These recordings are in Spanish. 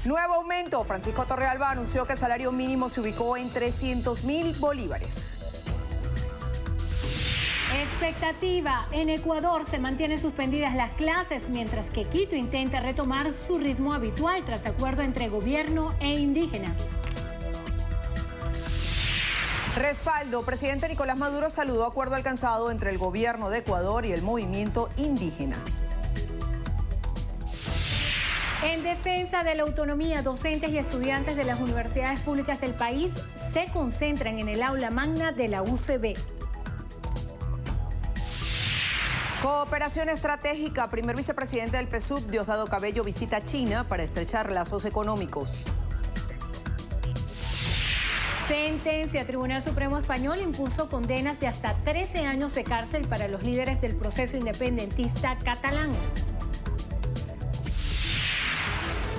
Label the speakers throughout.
Speaker 1: Nuevo aumento. Francisco Torrealba anunció que el salario mínimo se ubicó en 300.000 bolívares.
Speaker 2: Expectativa. En Ecuador se mantienen suspendidas las clases, mientras que Quito intenta retomar su ritmo habitual tras acuerdo entre gobierno e indígenas.
Speaker 1: Respaldo. Presidente Nicolás Maduro saludó acuerdo alcanzado entre el gobierno de Ecuador y el movimiento indígena.
Speaker 2: En defensa de la autonomía, docentes y estudiantes de las universidades públicas del país se concentran en el aula magna de la UCB.
Speaker 1: Cooperación estratégica. Primer vicepresidente del PSUV, Diosdado Cabello, visita China para estrechar lazos económicos.
Speaker 2: Sentencia. Tribunal Supremo Español impuso condenas de hasta 13 años de cárcel para los líderes del proceso independentista catalán.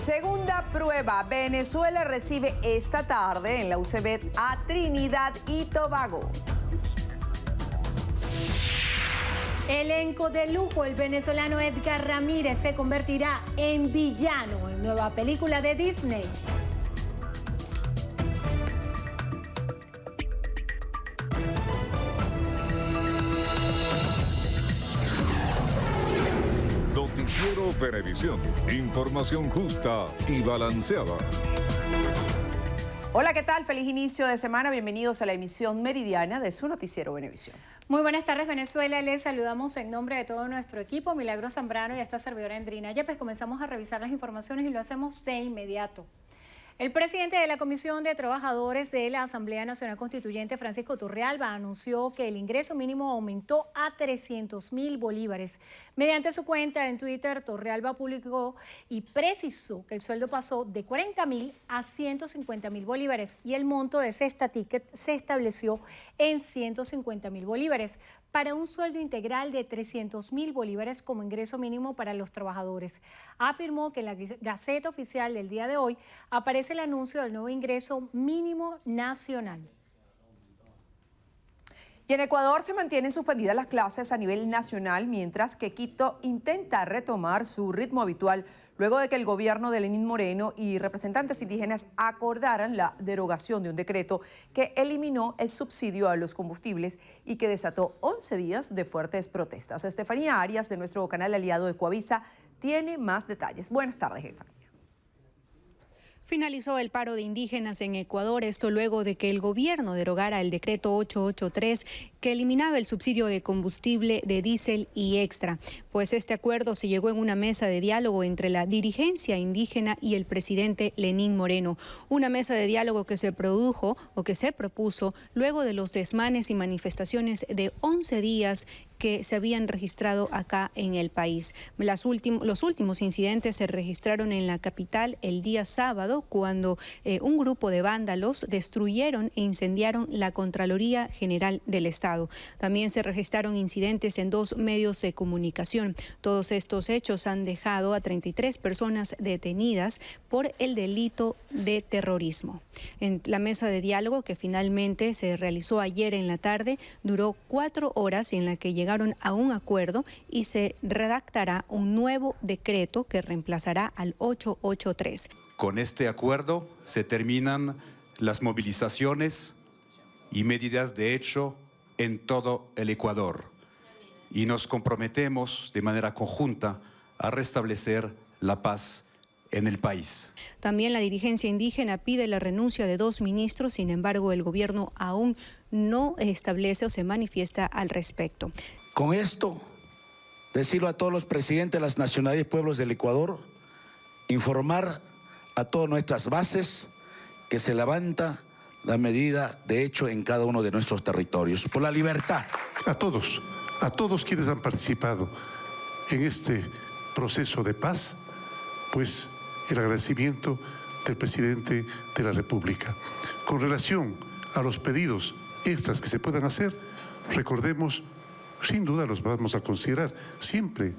Speaker 1: Segunda prueba. Venezuela recibe esta tarde en la UCB a Trinidad y Tobago.
Speaker 2: Elenco de lujo. El venezolano Edgar Ramírez se convertirá en villano en nueva película de Disney.
Speaker 3: Noticiero Venevisión. Información justa y balanceada.
Speaker 1: Hola, ¿qué tal? Feliz inicio de semana. Bienvenidos a la emisión meridiana de su noticiero Venevisión.
Speaker 2: Muy buenas tardes, Venezuela. Les saludamos en nombre de todo nuestro equipo, Milagros Zambrano y esta servidora Endrina Yepes. Comenzamos a revisar las informaciones y lo hacemos de inmediato. El presidente de la Comisión de Trabajadores de la Asamblea Nacional Constituyente, Francisco Torrealba, anunció que el ingreso mínimo aumentó a 300.000 bolívares. Mediante su cuenta en Twitter, Torrealba publicó y precisó que el sueldo pasó de 40.000 a 150.000 bolívares y el monto de cesta ticket se estableció en 150.000 bolívares para un sueldo integral de 300.000 bolívares como ingreso mínimo para los trabajadores. Afirmó que en la Gaceta Oficial del día de hoy aparece el anuncio del nuevo ingreso mínimo nacional.
Speaker 1: Y en Ecuador se mantienen suspendidas las clases a nivel nacional, mientras que Quito intenta retomar su ritmo habitual luego de que el gobierno de Lenín Moreno y representantes indígenas acordaran la derogación de un decreto que eliminó el subsidio a los combustibles y que desató 11 días de fuertes protestas. Estefanía Arias, de nuestro canal aliado Ecuavisa, tiene más detalles. Buenas tardes, Estefanía.
Speaker 4: Finalizó el paro de indígenas en Ecuador, esto luego de que el gobierno derogara el decreto 883 que eliminaba el subsidio de combustible de diésel y extra. Pues este acuerdo se llegó en una mesa de diálogo entre la dirigencia indígena y el presidente Lenín Moreno. Una mesa de diálogo que se produjo o que se propuso luego de los desmanes y manifestaciones de 11 días que se habían registrado acá en el país. Los últimos incidentes se registraron en la capital el día sábado, cuando un grupo de vándalos destruyeron e incendiaron la Contraloría General del Estado. También se registraron incidentes en 2 medios de comunicación. Todos estos hechos han dejado a 33 personas detenidas por el delito de terrorismo. En la mesa de diálogo, que finalmente se realizó ayer en la tarde, duró 4 horas, en la que llegaron a un acuerdo y se redactará un nuevo decreto que reemplazará al 883.
Speaker 5: Con este acuerdo se terminan las movilizaciones y medidas de hecho en todo el Ecuador y nos comprometemos de manera conjunta a restablecer la paz en el país.
Speaker 4: También la dirigencia indígena pide la renuncia de 2 ministros, sin embargo el gobierno aún no establece o se manifiesta al respecto.
Speaker 6: Con esto, decirlo a todos los presidentes de las nacionalidades y pueblos del Ecuador, informar a todas nuestras bases que se levanta la medida de hecho en cada uno de nuestros territorios, por la libertad.
Speaker 7: A todos quienes han participado en este proceso de paz, pues el agradecimiento del presidente de la República. Con relación a los pedidos extras que se puedan hacer, recordemos, sin duda los vamos a considerar, siempre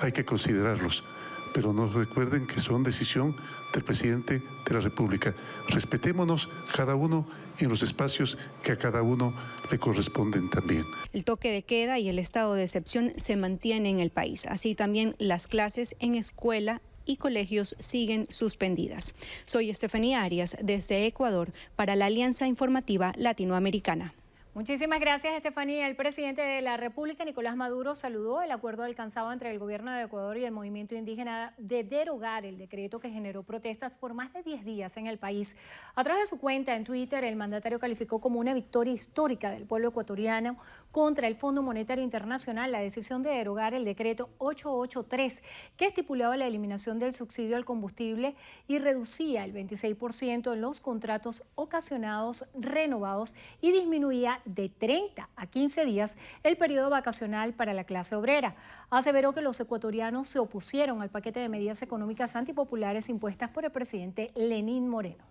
Speaker 7: hay que considerarlos, pero no recuerden que son decisión del presidente de la República. Respetémonos cada uno en los espacios que a cada uno le corresponden también.
Speaker 4: El toque de queda y el estado de excepción se mantienen en el país, así también las clases en escuela y colegios siguen suspendidas. Soy Estefanía Arias desde Ecuador para la Alianza Informativa Latinoamericana.
Speaker 2: Muchísimas gracias, Estefanía. El presidente de la República, Nicolás Maduro, saludó el acuerdo alcanzado entre el gobierno de Ecuador y el movimiento indígena de derogar el decreto que generó protestas por más de 10 días en el país. A través de su cuenta en Twitter, el mandatario calificó como una victoria histórica del pueblo ecuatoriano contra el Fondo Monetario Internacional la decisión de derogar el decreto 883, que estipulaba la eliminación del subsidio al combustible y reducía el 26% en los contratos ocasionados renovados y disminuía de 30 a 15 días el periodo vacacional para la clase obrera. Aseveró que los ecuatorianos se opusieron al paquete de medidas económicas antipopulares impuestas por el presidente Lenín Moreno.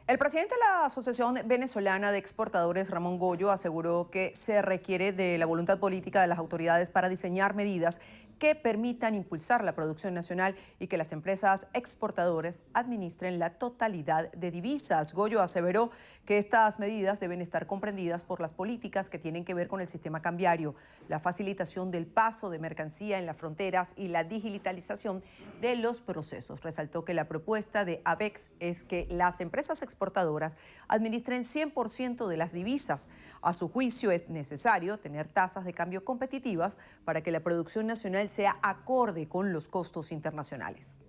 Speaker 1: El presidente de la Asociación Venezolana de Exportadores, Ramón Goyo, aseguró que se requiere de la voluntad política de las autoridades para diseñar medidas que permitan impulsar la producción nacional y que las empresas exportadoras administren la totalidad de divisas. Goyo aseveró que estas medidas deben estar comprendidas por las políticas que tienen que ver con el sistema cambiario, la facilitación del paso de mercancía en las fronteras y la digitalización de los procesos. Resaltó que la propuesta de ABEX es que las empresas exportadoras administren 100% de las divisas. A su juicio es necesario tener tasas de cambio competitivas para que la producción nacional sea acorde con los costos internacionales.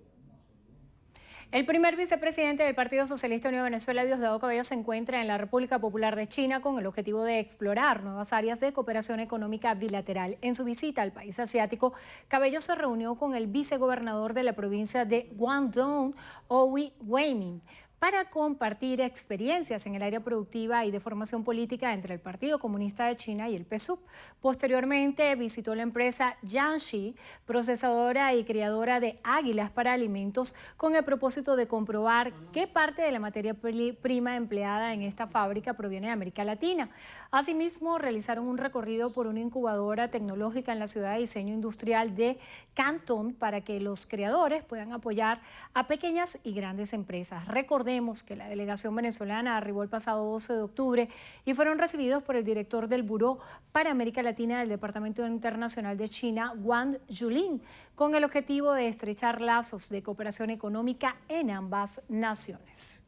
Speaker 2: El primer vicepresidente del Partido Socialista Unido de Venezuela, Diosdado Cabello, se encuentra en la República Popular de China con el objetivo de explorar nuevas áreas de cooperación económica bilateral. En su visita al país asiático, Cabello se reunió con el vicegobernador de la provincia de Guangdong, Ooi Weimin, para compartir experiencias en el área productiva y de formación política entre el Partido Comunista de China y el PSUV. Posteriormente visitó la empresa Jiangxi, procesadora y criadora de águilas para alimentos, con el propósito de comprobar qué parte de la materia prima empleada en esta fábrica proviene de América Latina. Asimismo, realizaron un recorrido por una incubadora tecnológica en la ciudad de diseño industrial de Cantón para que los creadores puedan apoyar a pequeñas y grandes empresas. Recordemos que la delegación venezolana arribó el pasado 12 de octubre y fueron recibidos por el director del Buró para América Latina del Departamento Internacional de China, Wang Yulin, con el objetivo de estrechar lazos de cooperación económica en ambas naciones.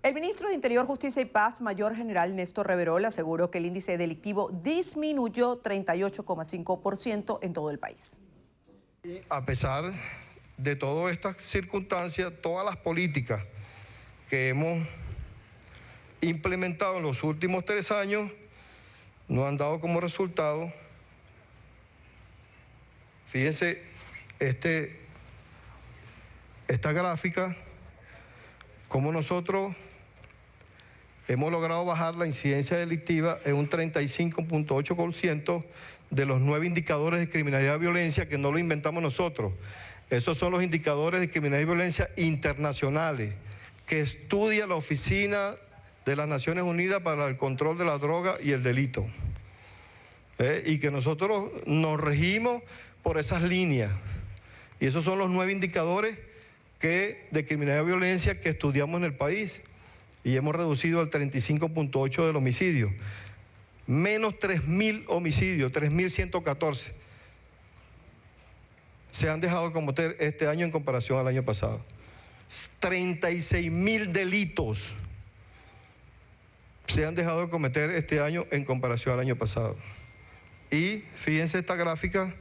Speaker 1: El ministro de Interior, Justicia y Paz, Mayor General Néstor Reverol, aseguró que el índice delictivo disminuyó 38,5% en todo el país.
Speaker 8: Y a pesar de todas estas circunstancias, todas las políticas que hemos implementado en los últimos 3 años nos han dado como resultado, fíjense, esta gráfica, cómo nosotros hemos logrado bajar la incidencia delictiva en un 35,8% de los 9 indicadores de criminalidad y violencia, que no lo inventamos nosotros. Esos son los indicadores de criminalidad y violencia internacionales que estudia la Oficina de las Naciones Unidas para el Control de la Droga y el Delito. Y que nosotros nos regimos por esas líneas. Y esos son los 9 indicadores de criminalidad y violencia que estudiamos en el país. Y hemos reducido al 35,8% del homicidio. Menos 3.000 homicidios, 3.114. Se han dejado de cometer este año en comparación al año pasado. 36.000 delitos se han dejado de cometer este año en comparación al año pasado. Y fíjense esta gráfica,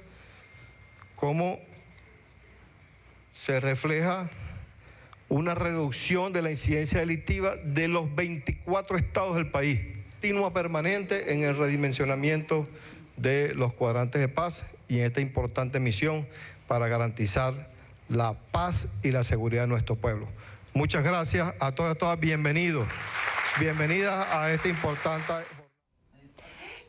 Speaker 8: cómo se refleja una reducción de la incidencia delictiva de los 24 estados del país. Continua permanente en el redimensionamiento de los cuadrantes de paz y en esta importante misión para garantizar la paz y la seguridad de nuestro pueblo. Muchas gracias a todas, bienvenidos, bienvenidas a esta importante...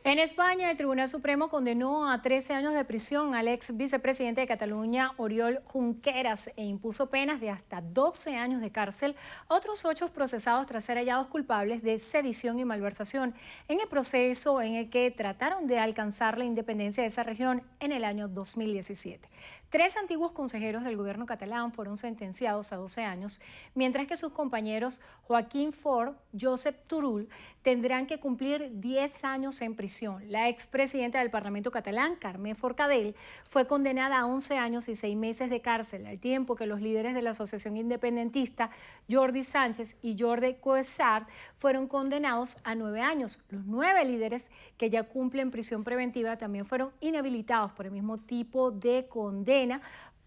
Speaker 2: En España, el Tribunal Supremo condenó a 13 años de prisión al ex vicepresidente de Cataluña, Oriol Junqueras, e impuso penas de hasta 12 años de cárcel a otros 8 procesados tras ser hallados culpables de sedición y malversación en el proceso en el que trataron de alcanzar la independencia de esa región en el año 2017. 3 antiguos consejeros del gobierno catalán fueron sentenciados a 12 años, mientras que sus compañeros Joaquín Forn, Josep Turull, tendrán que cumplir 10 años en prisión. La expresidenta del Parlamento catalán, Carme Forcadell, fue condenada a 11 años y 6 meses de cárcel, al tiempo que los líderes de la asociación independentista, Jordi Sánchez y Jordi Cuixart, fueron condenados a 9 años. Los 9 líderes que ya cumplen prisión preventiva también fueron inhabilitados por el mismo tipo de condena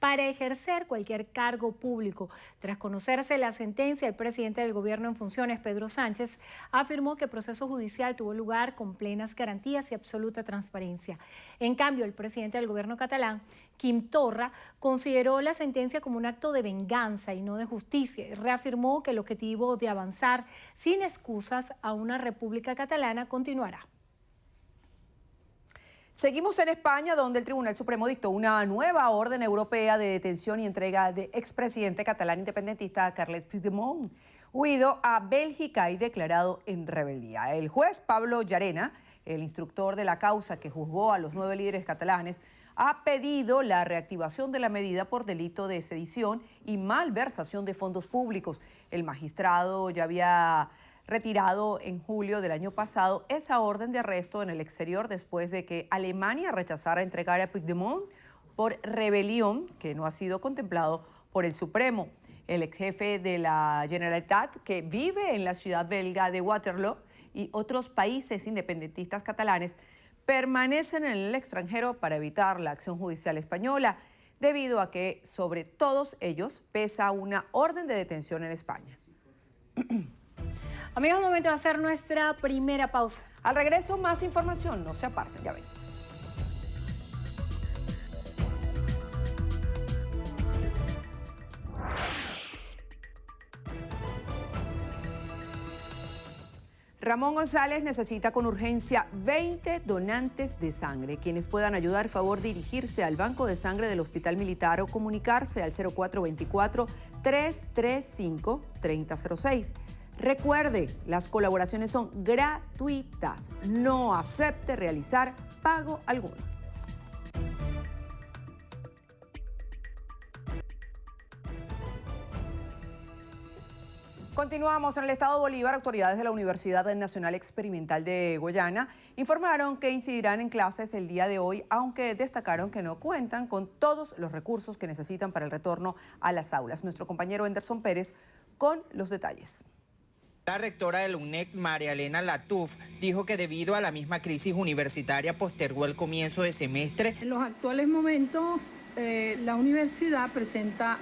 Speaker 2: para ejercer cualquier cargo público. Tras conocerse la sentencia, el presidente del gobierno en funciones, Pedro Sánchez, afirmó que el proceso judicial tuvo lugar con plenas garantías y absoluta transparencia. En cambio, el presidente del gobierno catalán, Quim Torra, consideró la sentencia como un acto de venganza y no de justicia y reafirmó que el objetivo de avanzar sin excusas a una república catalana continuará.
Speaker 1: Seguimos en España, donde el Tribunal Supremo dictó una nueva orden europea de detención y entrega de expresidente catalán independentista Carles Puigdemont, huido a Bélgica y declarado en rebeldía. El juez Pablo Llarena, el instructor de la causa que juzgó a los 9 líderes catalanes, ha pedido la reactivación de la medida por delito de sedición y malversación de fondos públicos. El magistrado ya había retirado en julio del año pasado esa orden de arresto en el exterior después de que Alemania rechazara entregar a Puigdemont por rebelión, que no ha sido contemplado por el Supremo. El ex jefe de la Generalitat, que vive en la ciudad belga de Waterloo, y otros países independentistas catalanes permanecen en el extranjero para evitar la acción judicial española, debido a que sobre todos ellos pesa una orden de detención en España.
Speaker 2: Amigos, momento de hacer nuestra primera pausa.
Speaker 1: Al regreso, más información. No se aparten, ya venimos. Ramón González necesita con urgencia 20 donantes de sangre. Quienes puedan ayudar, favor dirigirse al Banco de Sangre del Hospital Militar o comunicarse al 0424-335-3006. Recuerde, las colaboraciones son gratuitas. No acepte realizar pago alguno. Continuamos en el estado Bolívar. Autoridades de la Universidad Nacional Experimental de Guyana informaron que incidirán en clases el día de hoy, aunque destacaron que no cuentan con todos los recursos que necesitan para el retorno a las aulas. Nuestro compañero Anderson Pérez con los detalles.
Speaker 9: La rectora de la UNED, María Elena Latuf, dijo que debido a la misma crisis universitaria postergó el comienzo de semestre.
Speaker 10: En los actuales momentos, la universidad ha presentado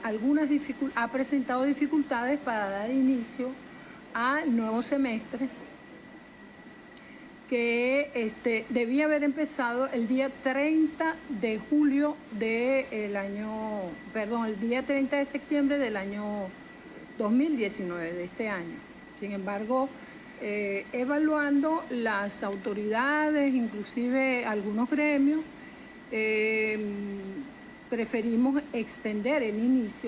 Speaker 10: dificultades para dar inicio al nuevo semestre, que debía haber empezado el día 30 de julio del año, el día 30 de septiembre del año 2019, de este año. Sin embargo, evaluando las autoridades, inclusive algunos gremios, preferimos extender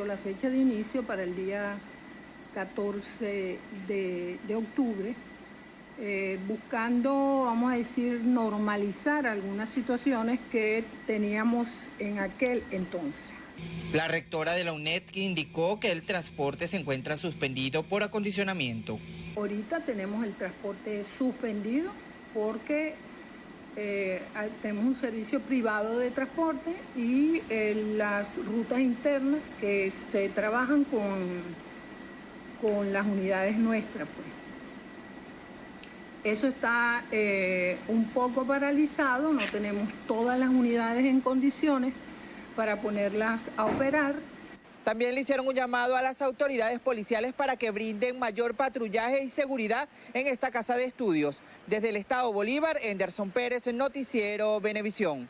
Speaker 10: la fecha de inicio para el día 14 de octubre, buscando, vamos a decir, normalizar algunas situaciones que teníamos en aquel entonces.
Speaker 9: La rectora de la UNED indicó que el transporte se encuentra suspendido por acondicionamiento.
Speaker 10: Ahorita tenemos el transporte suspendido porque tenemos un servicio privado de transporte y las rutas internas que se trabajan con las unidades nuestras, pues. Eso está un poco paralizado, no tenemos todas las unidades en condiciones para ponerlas a operar.
Speaker 9: También le hicieron un llamado a las autoridades policiales para que brinden mayor patrullaje y seguridad en esta casa de estudios. Desde el estado Bolívar, Anderson Pérez, Noticiero Venevisión.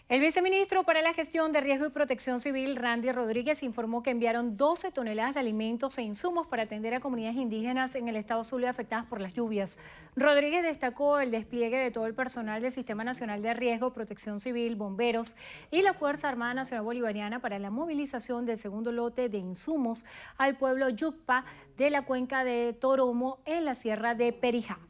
Speaker 2: El viceministro para la Gestión de Riesgo y Protección Civil, Randy Rodríguez, informó que enviaron 12 toneladas de alimentos e insumos para atender a comunidades indígenas en el estado Zulia afectadas por las lluvias. Rodríguez destacó el despliegue de todo el personal del Sistema Nacional de Riesgo, Protección Civil, bomberos y la Fuerza Armada Nacional Bolivariana para la movilización del segundo lote de insumos al pueblo Yucpa de la cuenca de Toromo en la Sierra de Perijá.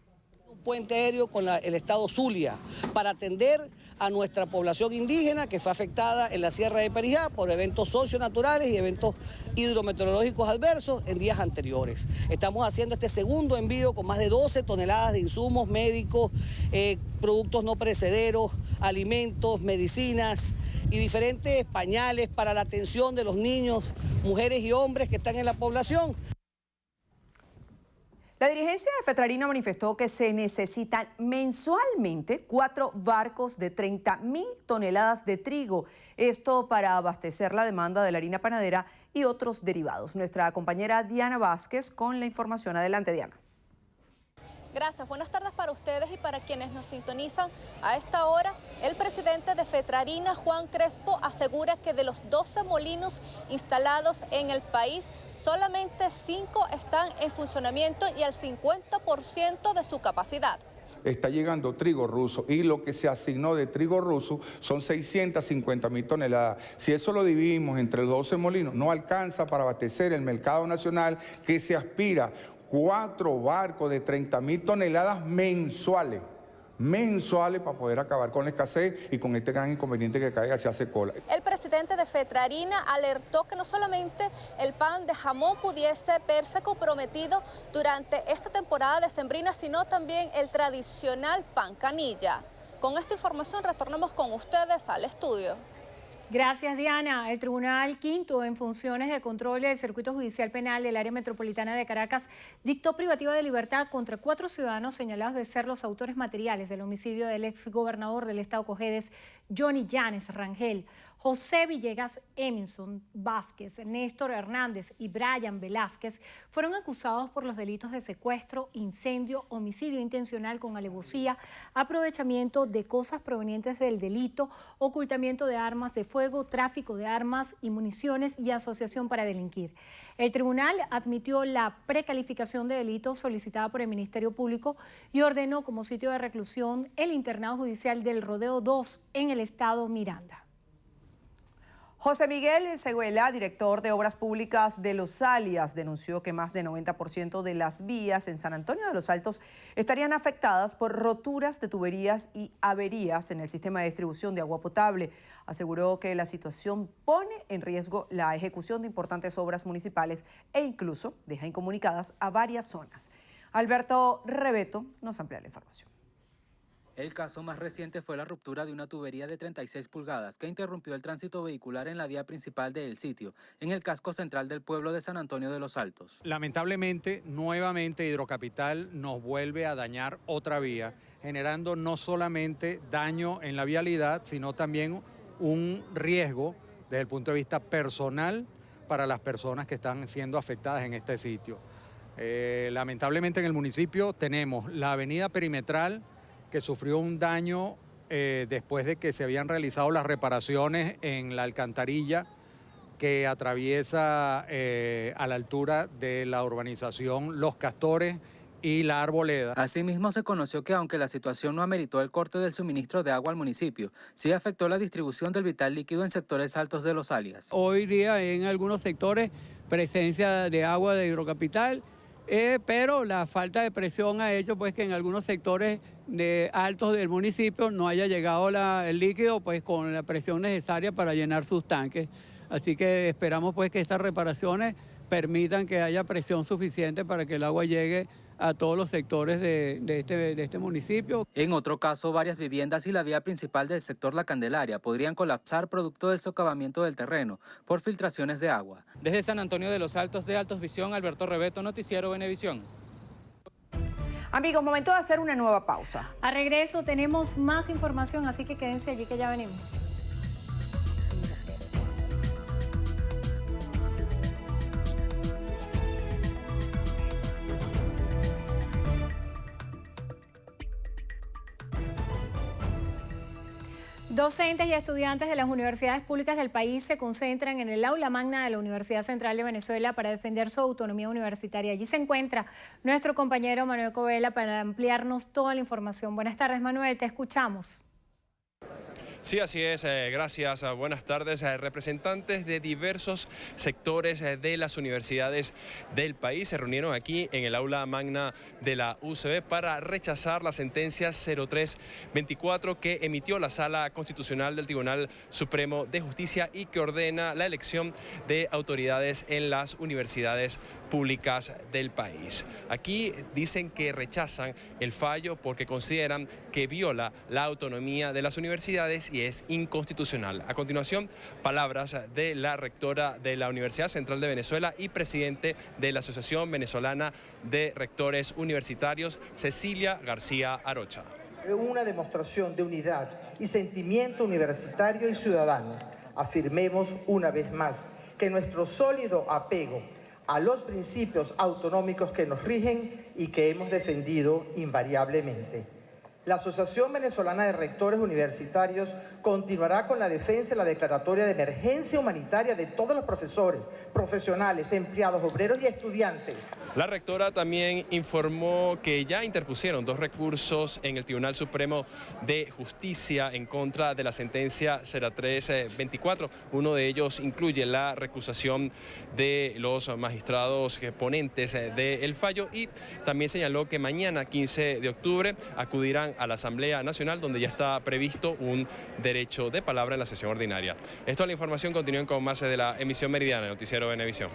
Speaker 11: puente aéreo con el estado Zulia para atender a nuestra población indígena que fue afectada en la Sierra de Perijá por eventos socionaturales y eventos hidrometeorológicos adversos en días anteriores. Estamos haciendo este segundo envío con más de 12 toneladas de insumos médicos, productos no perecederos, alimentos, medicinas y diferentes pañales para la atención de los niños, mujeres y hombres que están en la población.
Speaker 1: La dirigencia de Fetrarina manifestó que se necesitan mensualmente 4 barcos de 30.000 toneladas de trigo, esto para abastecer la demanda de la harina panadera y otros derivados. Nuestra compañera Diana Vázquez con la información. Adelante, Diana.
Speaker 12: Gracias. Buenas tardes para ustedes y para quienes nos sintonizan. A esta hora, el presidente de Fetrarina, Juan Crespo, asegura que de los 12 molinos instalados en el país, solamente 5 están en funcionamiento y al 50% de su capacidad.
Speaker 13: Está llegando trigo ruso y lo que se asignó de trigo ruso son 650.000 toneladas. Si eso lo dividimos entre los 12 molinos, no alcanza para abastecer el mercado nacional que se aspira 4 barcos de 30.000 toneladas mensuales para poder acabar con la escasez y con este gran inconveniente que cada día se hace cola.
Speaker 12: El presidente de Fetrarina alertó que no solamente el pan de jamón pudiese verse comprometido durante esta temporada decembrina, sino también el tradicional pan canilla. Con esta información retornamos con ustedes al estudio.
Speaker 2: Gracias, Diana. El Tribunal Quinto, en funciones de control del Circuito Judicial Penal del Área Metropolitana de Caracas, dictó privativa de libertad contra 4 ciudadanos señalados de ser los autores materiales del homicidio del exgobernador del estado Cojedes, Johnny Llanes Rangel. José Villegas Eminson Vázquez, Néstor Hernández y Brian Velázquez fueron acusados por los delitos de secuestro, incendio, homicidio intencional con alevosía, aprovechamiento de cosas provenientes del delito, ocultamiento de armas de fuego, tráfico de armas y municiones y asociación para delinquir. El tribunal admitió la precalificación de delitos solicitada por el Ministerio Público y ordenó como sitio de reclusión el internado judicial del Rodeo 2 en el estado Miranda.
Speaker 1: José Miguel Seguela, director de Obras Públicas de Los Alias, denunció que más del 90% de las vías en San Antonio de los Altos estarían afectadas por roturas de tuberías y averías en el sistema de distribución de agua potable. Aseguró que la situación pone en riesgo la ejecución de importantes obras municipales e incluso deja incomunicadas a varias zonas. Alberto Rebeto nos amplía la información.
Speaker 14: El caso más reciente fue la ruptura de una tubería de 36 pulgadas que interrumpió el tránsito vehicular en la vía principal del sitio, en el casco central del pueblo de San Antonio de los Altos.
Speaker 15: Lamentablemente, nuevamente Hidrocapital nos vuelve a dañar otra vía, generando no solamente daño en la vialidad, sino también un riesgo desde el punto de vista personal para las personas que están siendo afectadas en este sitio. Lamentablemente en el municipio tenemos la avenida perimetral, que sufrió un daño después de que se habían realizado las reparaciones en la alcantarilla que atraviesa a la altura de la urbanización Los Castores y La Arboleda.
Speaker 14: Asimismo, se conoció que aunque la situación no ameritó el corte del suministro de agua al municipio, sí afectó la distribución del vital líquido en sectores altos de Los Alias.
Speaker 16: Hoy día en algunos sectores presencia de agua de Hidrocapital, pero la falta de presión ha hecho pues que en algunos sectores altos del municipio no haya llegado el líquido pues con la presión necesaria para llenar sus tanques. Así que esperamos pues que estas reparaciones permitan que haya presión suficiente para que el agua llegue a todos los sectores de este municipio.
Speaker 14: En otro caso, varias viviendas y la vía principal del sector La Candelaria podrían colapsar producto del socavamiento del terreno por filtraciones de agua. Desde San Antonio de los Altos, de Altos Visión, Alberto Rebeto, Noticiero Venevisión.
Speaker 1: Amigos, momento de hacer una nueva pausa.
Speaker 2: A regreso tenemos más información, así que quédense allí que ya venimos. Docentes y estudiantes de las universidades públicas del país se concentran en el aula magna de la Universidad Central de Venezuela para defender su autonomía universitaria. Allí se encuentra nuestro compañero Manuel Covela para ampliarnos toda la información. Buenas tardes, Manuel, te escuchamos.
Speaker 17: Sí, así es. Gracias. Buenas tardes. Representantes de diversos sectores de las universidades del país se reunieron aquí en el aula magna de la UCB para rechazar la sentencia 0324 que emitió la Sala Constitucional del Tribunal Supremo de Justicia y que ordena la elección de autoridades en las universidades públicas del país. Aquí dicen que rechazan el fallo porque consideran que viola la autonomía de las universidades y es inconstitucional. A continuación, palabras de la rectora de la Universidad Central de Venezuela y presidente de la Asociación Venezolana de Rectores Universitarios, Cecilia García Arocha.
Speaker 18: Una demostración de unidad y sentimiento universitario y ciudadano. Afirmemos una vez más que nuestro sólido apego a los principios autonómicos que nos rigen y que hemos defendido invariablemente. La Asociación Venezolana de Rectores Universitarios continuará con la defensa de la declaratoria de emergencia humanitaria de todos los profesores, profesionales, empleados, obreros y estudiantes.
Speaker 17: La rectora también informó que ya interpusieron 2 recursos en el Tribunal Supremo de Justicia en contra de la sentencia 0324. Uno de ellos incluye la recusación de los magistrados ponentes del fallo y también señaló que mañana, 15 de octubre, acudirán a la Asamblea Nacional, donde ya está previsto un derecho de palabra en la sesión ordinaria. Esto es la información. Continúen con más de la emisión meridiana de Noticiero Venevisión.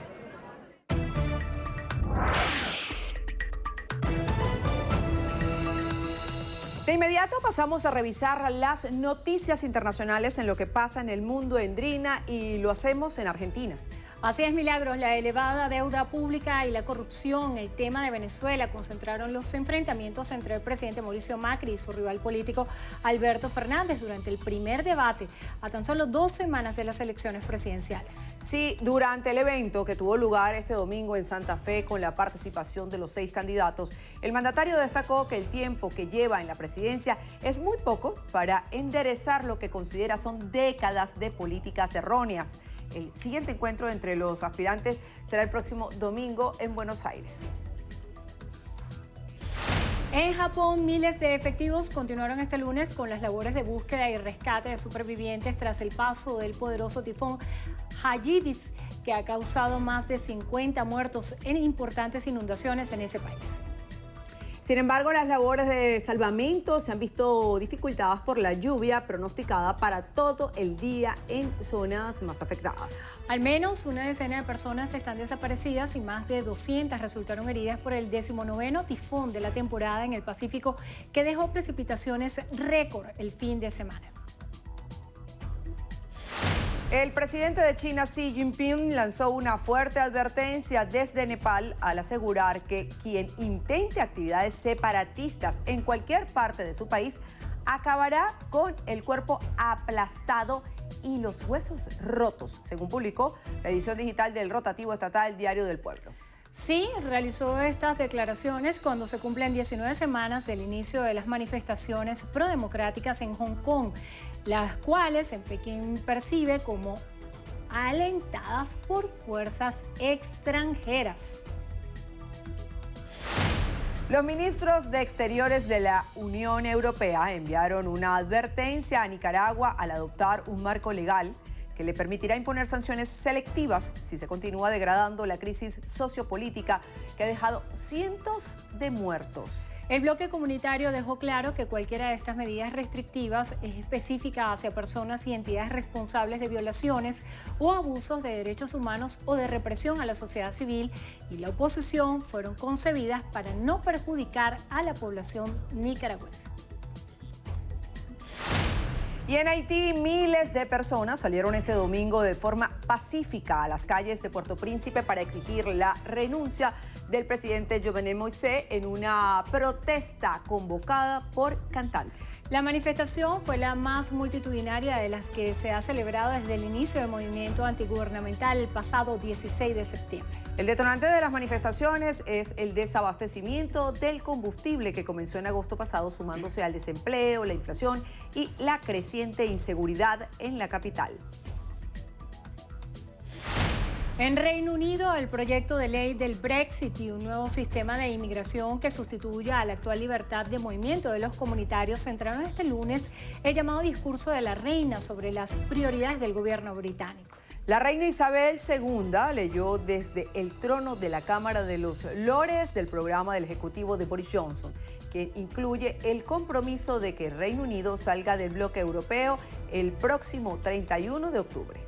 Speaker 1: De inmediato pasamos a revisar las noticias internacionales en lo que pasa en el mundo en Drina y lo hacemos en Argentina.
Speaker 2: Así es, Milagros, la elevada deuda pública y la corrupción, el tema de Venezuela, concentraron los enfrentamientos entre el presidente Mauricio Macri y su rival político Alberto Fernández durante el primer debate a tan solo 2 semanas de las elecciones presidenciales.
Speaker 1: Sí, durante el evento que tuvo lugar este domingo en Santa Fe con la participación de los 6 candidatos, el mandatario destacó que el tiempo que lleva en la presidencia es muy poco para enderezar lo que considera son décadas de políticas erróneas. El siguiente encuentro entre los aspirantes será el próximo domingo en Buenos Aires.
Speaker 2: En Japón, miles de efectivos continuaron este lunes con las labores de búsqueda y rescate de supervivientes tras el paso del poderoso tifón Hagibis, que ha causado más de 50 muertos en importantes inundaciones en ese país.
Speaker 1: Sin embargo, las labores de salvamento se han visto dificultadas por la lluvia pronosticada para todo el día en zonas más afectadas.
Speaker 2: Al menos una decena de personas están desaparecidas y más de 200 resultaron heridas por el 19º tifón de la temporada en el Pacífico, que dejó precipitaciones récord el fin de semana.
Speaker 1: El presidente de China, Xi Jinping, lanzó una fuerte advertencia desde Nepal al asegurar que quien intente actividades separatistas en cualquier parte de su país acabará con el cuerpo aplastado y los huesos rotos, según publicó la edición digital del rotativo estatal Diario del Pueblo.
Speaker 2: Sí, realizó estas declaraciones cuando se cumplen 19 semanas del inicio de las manifestaciones prodemocráticas en Hong Kong, las cuales en Pekín percibe como alentadas por fuerzas extranjeras.
Speaker 1: Los ministros de Exteriores de la Unión Europea enviaron una advertencia a Nicaragua al adoptar un marco legal que le permitirá imponer sanciones selectivas si se continúa degradando la crisis sociopolítica que ha dejado cientos de muertos.
Speaker 2: El bloque comunitario dejó claro que cualquiera de estas medidas restrictivas es específica hacia personas y entidades responsables de violaciones o abusos de derechos humanos o de represión a la sociedad civil y la oposición fueron concebidas para no perjudicar a la población nicaragüense.
Speaker 1: Y en Haití, miles de personas salieron este domingo de forma pacífica a las calles de Puerto Príncipe para exigir la renuncia del presidente Jovenel Moïse en una protesta convocada por cantantes.
Speaker 2: La manifestación fue la más multitudinaria de las que se ha celebrado desde el inicio del movimiento antigubernamental el pasado 16 de septiembre.
Speaker 1: El detonante de las manifestaciones es el desabastecimiento del combustible que comenzó en agosto pasado, sumándose al desempleo, la inflación y la creciente inseguridad en la capital.
Speaker 2: En Reino Unido, el proyecto de ley del Brexit y un nuevo sistema de inmigración que sustituya a la actual libertad de movimiento de los comunitarios entraron este lunes el llamado discurso de la reina sobre las prioridades del gobierno británico.
Speaker 1: La reina Isabel II leyó desde el trono de la Cámara de los Lores del programa del Ejecutivo de Boris Johnson, que incluye el compromiso de que Reino Unido salga del bloque europeo el próximo 31 de octubre.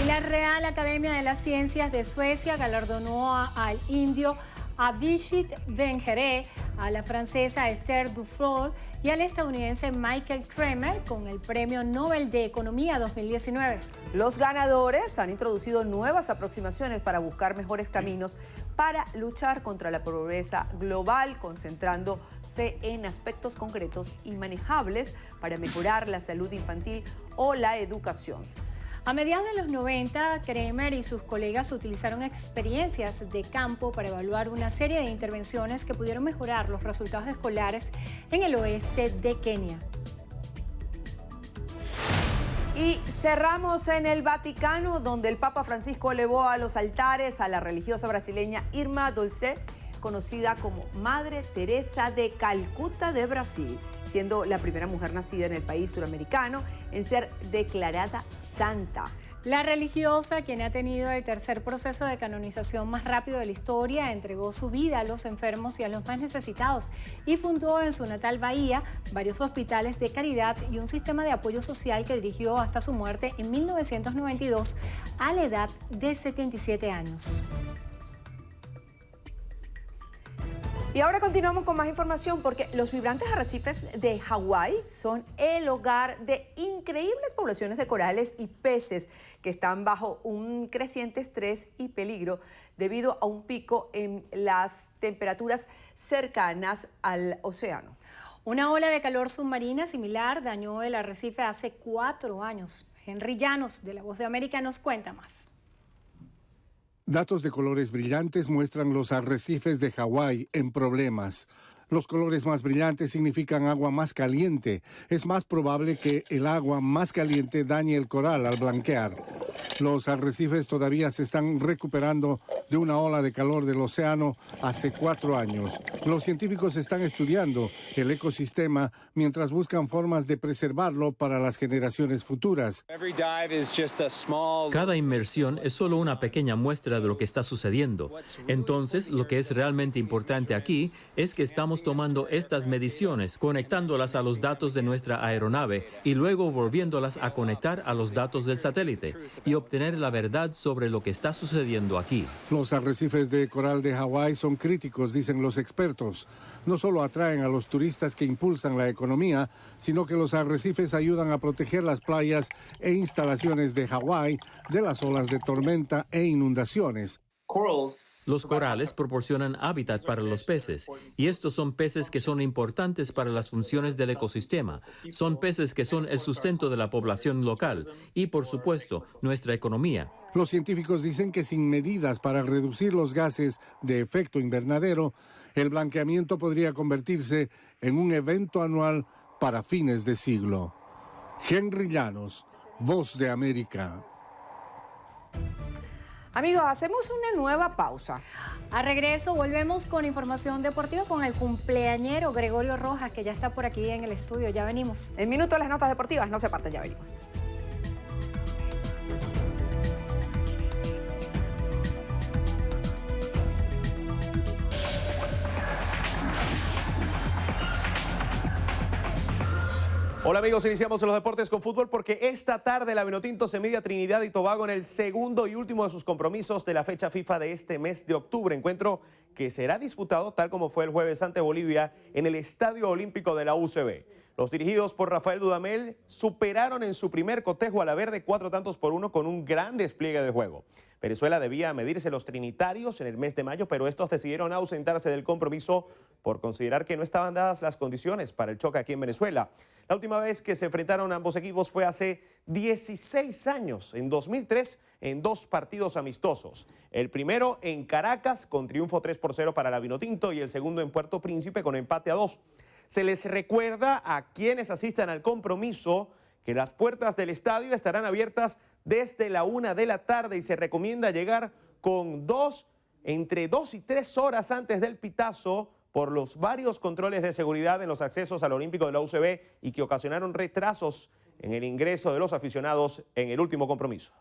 Speaker 2: Y la Real Academia de las Ciencias de Suecia galardonó al indio Abhijit Benjere, a la francesa Esther Duflo y al estadounidense Michael Kremer con el Premio Nobel de Economía 2019.
Speaker 1: Los ganadores han introducido nuevas aproximaciones para buscar mejores caminos para luchar contra la pobreza global, concentrándose en aspectos concretos y manejables para mejorar la salud infantil o la educación.
Speaker 2: A mediados de los 90, Kremer y sus colegas utilizaron experiencias de campo para evaluar una serie de intervenciones que pudieron mejorar los resultados escolares en el oeste de Kenia.
Speaker 1: Y cerramos en el Vaticano, donde el Papa Francisco elevó a los altares a la religiosa brasileña Irma Dulce, conocida como Madre Teresa de Calcuta de Brasil, siendo la primera mujer nacida en el país suramericano en ser declarada santa.
Speaker 2: La religiosa, quien ha tenido el tercer proceso de canonización más rápido de la historia, entregó su vida a los enfermos y a los más necesitados y fundó en su natal Bahía varios hospitales de caridad y un sistema de apoyo social que dirigió hasta su muerte en 1992 a la edad de 77 años.
Speaker 1: Y ahora continuamos con más información porque los vibrantes arrecifes de Hawái son el hogar de increíbles poblaciones de corales y peces que están bajo un creciente estrés y peligro debido a un pico en las temperaturas cercanas al océano.
Speaker 2: Una ola de calor submarina similar dañó el arrecife hace 4 años. Henry Llanos, de La Voz de América, nos cuenta más.
Speaker 19: Datos de colores brillantes muestran los arrecifes de Hawái en problemas. Los colores más brillantes significan agua más caliente. Es más probable que el agua más caliente dañe el coral al blanquear. Los arrecifes todavía se están recuperando de una ola de calor del océano hace 4 años. Los científicos están estudiando el ecosistema mientras buscan formas de preservarlo para las generaciones futuras.
Speaker 20: Cada inmersión es solo una pequeña muestra de lo que está sucediendo. Entonces, lo que es realmente importante aquí es que estamos tomando estas mediciones, conectándolas a los datos de nuestra aeronave y luego volviéndolas a conectar a los datos del satélite y obtener la verdad sobre lo que está sucediendo aquí.
Speaker 19: Los arrecifes de coral de Hawái son críticos, dicen los expertos. No solo atraen a los turistas que impulsan la economía, sino que los arrecifes ayudan a proteger las playas e instalaciones de Hawái de las olas de tormenta e inundaciones.
Speaker 20: Los corales proporcionan hábitat para los peces, y estos son peces que son importantes para las funciones del ecosistema. Son peces que son el sustento de la población local y, por supuesto, nuestra economía.
Speaker 19: Los científicos dicen que sin medidas para reducir los gases de efecto invernadero, el blanqueamiento podría convertirse en un evento anual para fines de siglo. Henry Llanos, Voz de América.
Speaker 1: Amigos, hacemos una nueva pausa.
Speaker 2: A regreso volvemos con información deportiva con el cumpleañero Gregorio Rojas, que ya está por aquí en el estudio. Ya venimos.
Speaker 1: En minutos las notas deportivas, no se aparten, ya venimos.
Speaker 21: Hola amigos, iniciamos en los deportes con fútbol porque esta tarde la Vinotinto se mide a Trinidad y Tobago en el segundo y último de sus compromisos de la fecha FIFA de este mes de octubre. Encuentro que será disputado tal como fue el jueves ante Bolivia en el Estadio Olímpico de la UCB. Los dirigidos por Rafael Dudamel superaron en su primer cotejo a la Verde 4-1 con un gran despliegue de juego. Venezuela debía medirse los trinitarios en el mes de mayo, pero estos decidieron ausentarse del compromiso por considerar que no estaban dadas las condiciones para el choque aquí en Venezuela. La última vez que se enfrentaron ambos equipos fue hace 16 años, en 2003, en 2 partidos amistosos. El primero en Caracas con triunfo 3-0 para la Vinotinto y el segundo en Puerto Príncipe con empate a 2. Se les recuerda a quienes asistan al compromiso que las puertas del estadio estarán abiertas desde la 1 de la tarde y se recomienda llegar con entre 2 y 3 horas antes del pitazo por los varios controles de seguridad en los accesos al Olímpico de la UCB y que ocasionaron retrasos en el ingreso de los aficionados en el último compromiso.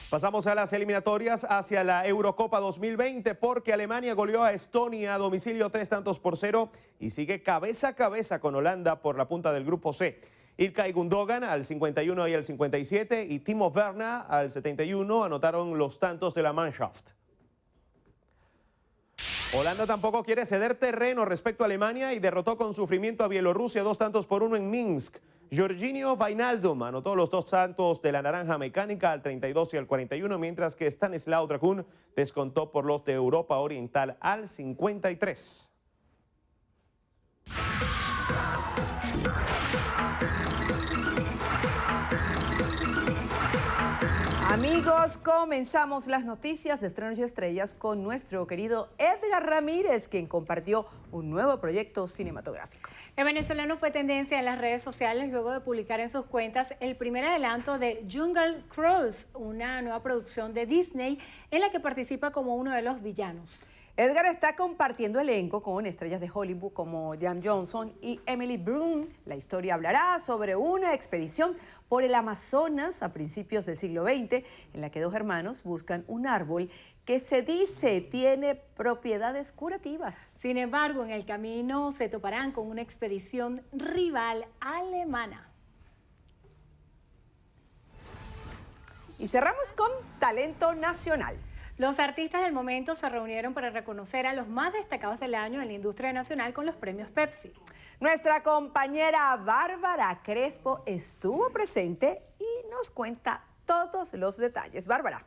Speaker 21: Pasamos a las eliminatorias hacia la Eurocopa 2020 porque Alemania goleó a Estonia a domicilio 3-0 y sigue cabeza a cabeza con Holanda por la punta del grupo C. Ilkay Gundogan al 51 y al 57 y Timo Werner al 71 anotaron los tantos de la Mannschaft. Holanda tampoco quiere ceder terreno respecto a Alemania y derrotó con sufrimiento a Bielorrusia 2-1 en Minsk. Jorginho Wijnaldum anotó los 2 tantos de la naranja mecánica al 32 y al 41, mientras que Stanislav Drakun descontó por los de Europa Oriental al 53.
Speaker 1: Amigos, comenzamos las noticias de Estrenos y Estrellas con nuestro querido Edgar Ramírez, quien compartió un nuevo proyecto cinematográfico.
Speaker 2: El venezolano fue tendencia en las redes sociales luego de publicar en sus cuentas el primer adelanto de Jungle Cruise, una nueva producción de Disney en la que participa como uno de los villanos.
Speaker 1: Edgar está compartiendo elenco con estrellas de Hollywood como Jan Johnson y Emily Blunt. La historia hablará sobre una expedición por el Amazonas a principios del siglo XX, en la que 2 hermanos buscan un árbol que se dice tiene propiedades curativas.
Speaker 2: Sin embargo, en el camino se toparán con una expedición rival alemana.
Speaker 1: Y cerramos con talento nacional.
Speaker 2: Los artistas del momento se reunieron para reconocer a los más destacados del año en la industria nacional con los premios Pepsi.
Speaker 1: Nuestra compañera Bárbara Crespo estuvo presente y nos cuenta todos los detalles. Bárbara.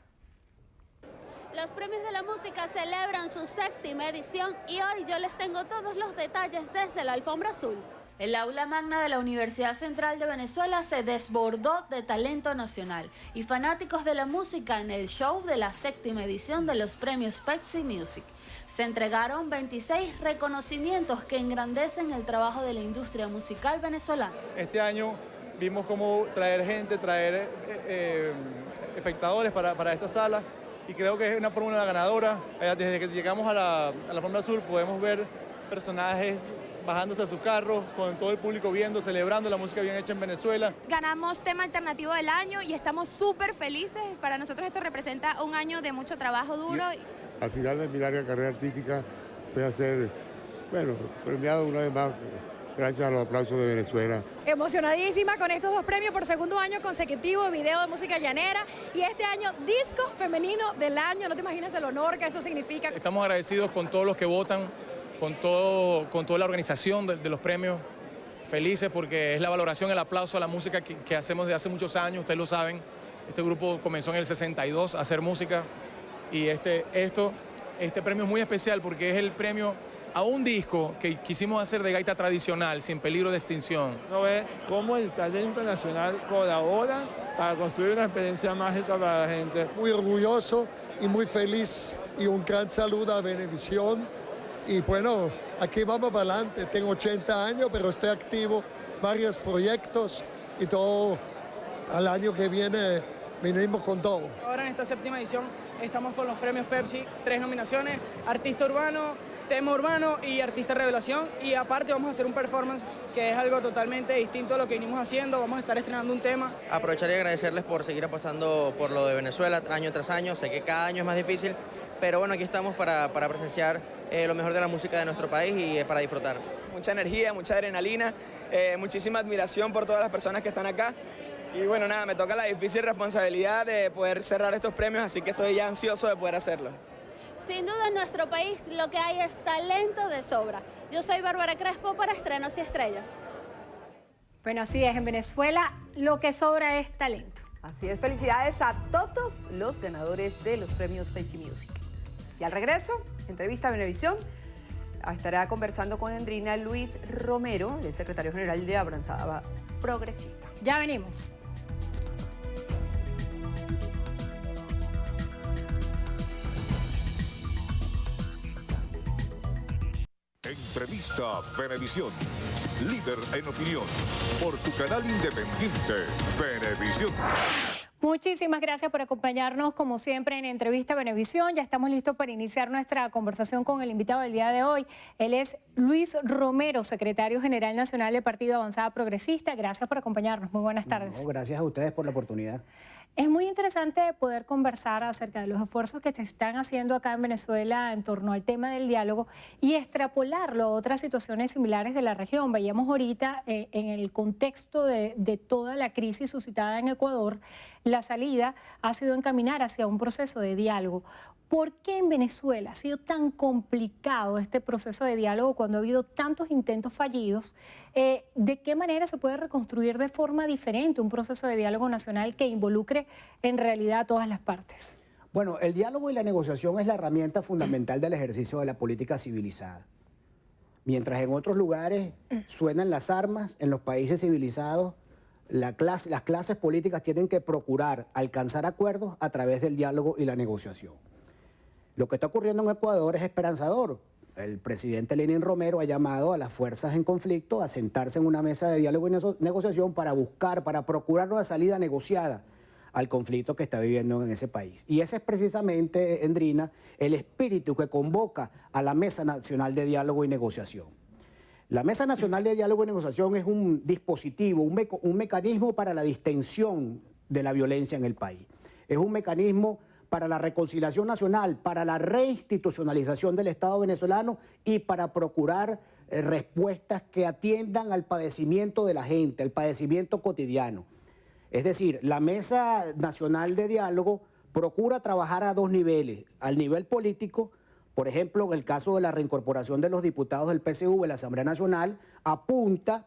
Speaker 3: Los premios de la música celebran su 7ª edición y hoy yo les tengo todos los detalles desde la alfombra azul. El aula magna de la Universidad Central de Venezuela se desbordó de talento nacional y fanáticos de la música en el show de la 7ª edición de los premios Pepsi Music. Se entregaron 26 reconocimientos que engrandecen el trabajo de la industria musical venezolana.
Speaker 22: Este año vimos cómo traer gente, traer espectadores para esta sala y creo que es una fórmula ganadora. Desde que llegamos a la alfombra azul podemos ver personajes bajándose a su carro, con todo el público viendo, celebrando la música bien hecha en Venezuela.
Speaker 23: Ganamos tema alternativo del año y estamos súper felices. Para nosotros esto representa un año de mucho trabajo duro.
Speaker 24: Al final de mi larga carrera artística voy a ser, premiado una vez más gracias a los aplausos de Venezuela.
Speaker 25: Emocionadísima con estos 2 premios por 2º año consecutivo, video de música llanera y este año disco femenino del año. No te imaginas el honor que eso significa.
Speaker 26: Estamos agradecidos con todos los que votan, con toda la organización de los premios, felices porque es la valoración, el aplauso a la música que hacemos desde hace muchos años, ustedes lo saben. Este grupo comenzó en el 62 a hacer música y este premio es muy especial porque es el premio a un disco que quisimos hacer de gaita tradicional, sin peligro de extinción.
Speaker 27: No ve cómo el talento nacional colabora para construir una experiencia mágica para la gente.
Speaker 28: Muy orgulloso y muy feliz y un gran saludo a Venevisión. Y bueno, aquí vamos para adelante. Tengo 80 años, pero estoy activo, varios proyectos y todo. Al año que viene venimos con todo.
Speaker 29: Ahora en esta 7ª edición estamos con los premios Pepsi, 3 nominaciones, artista urbano, tema urbano y artista revelación. Y aparte vamos a hacer un performance que es algo totalmente distinto a lo que venimos haciendo. Vamos a estar estrenando un tema.
Speaker 30: Aprovechar y agradecerles por seguir apostando por lo de Venezuela año tras año. Sé que cada año es más difícil, pero bueno, aquí estamos para presenciar lo mejor de la música de nuestro país y para disfrutar.
Speaker 31: Mucha energía, mucha adrenalina, muchísima admiración por todas las personas que están acá. Y bueno, nada, me toca la difícil responsabilidad de poder cerrar estos premios, así que estoy ya ansioso de poder hacerlo.
Speaker 3: Sin duda en nuestro país lo que hay es talento de sobra. Yo soy Bárbara Crespo para Estrenos y Estrellas.
Speaker 2: Bueno, así es, en Venezuela lo que sobra es talento.
Speaker 1: Así es, felicidades a todos los ganadores de los premios Pepsi Music. Y al regreso, entrevista a Venevisión, estará conversando con Endrina Luis Romero, el secretario general de Avanzada Progresista.
Speaker 2: Ya venimos.
Speaker 4: Entrevista Venevisión. Líder en opinión. Por tu canal independiente, Venevisión.
Speaker 2: Muchísimas gracias por acompañarnos, como siempre, en Entrevista Venevisión. Ya estamos listos para iniciar nuestra conversación con el invitado del día de hoy. Él es Luis Romero, secretario general nacional del Partido Avanzada Progresista. Gracias por acompañarnos. Muy buenas tardes.
Speaker 5: No, gracias a ustedes por la oportunidad.
Speaker 2: Es muy interesante poder conversar acerca de los esfuerzos que se están haciendo acá en Venezuela en torno al tema del diálogo y extrapolarlo a otras situaciones similares de la región. Veíamos ahorita en el contexto de toda la crisis suscitada en Ecuador, la salida ha sido encaminar hacia un proceso de diálogo. ¿Por qué en Venezuela ha sido tan complicado este proceso de diálogo cuando ha habido tantos intentos fallidos? ¿De qué manera se puede reconstruir de forma diferente un proceso de diálogo nacional que involucre en realidad a todas las partes?
Speaker 5: Bueno, el diálogo y la negociación es la herramienta fundamental del ejercicio de la política civilizada. Mientras en otros lugares suenan las armas, en los países civilizados las clases políticas tienen que procurar alcanzar acuerdos a través del diálogo y la negociación. Lo que está ocurriendo en Ecuador es esperanzador. El presidente Lenín Romero ha llamado a las fuerzas en conflicto a sentarse en una mesa de diálogo y negociación para procurar una salida negociada al conflicto que está viviendo en ese país. Y ese es precisamente, Endrina, el espíritu que convoca a la Mesa Nacional de Diálogo y Negociación. La Mesa Nacional de Diálogo y Negociación es un dispositivo, un mecanismo para la distensión de la violencia en el país. Es un mecanismo para la reconciliación nacional, para la reinstitucionalización del Estado venezolano y para procurar respuestas que atiendan al padecimiento de la gente, al padecimiento cotidiano. Es decir, la Mesa Nacional de Diálogo procura trabajar a dos niveles, al nivel político. Por ejemplo, en el caso de la reincorporación de los diputados del PSV en la Asamblea Nacional, apunta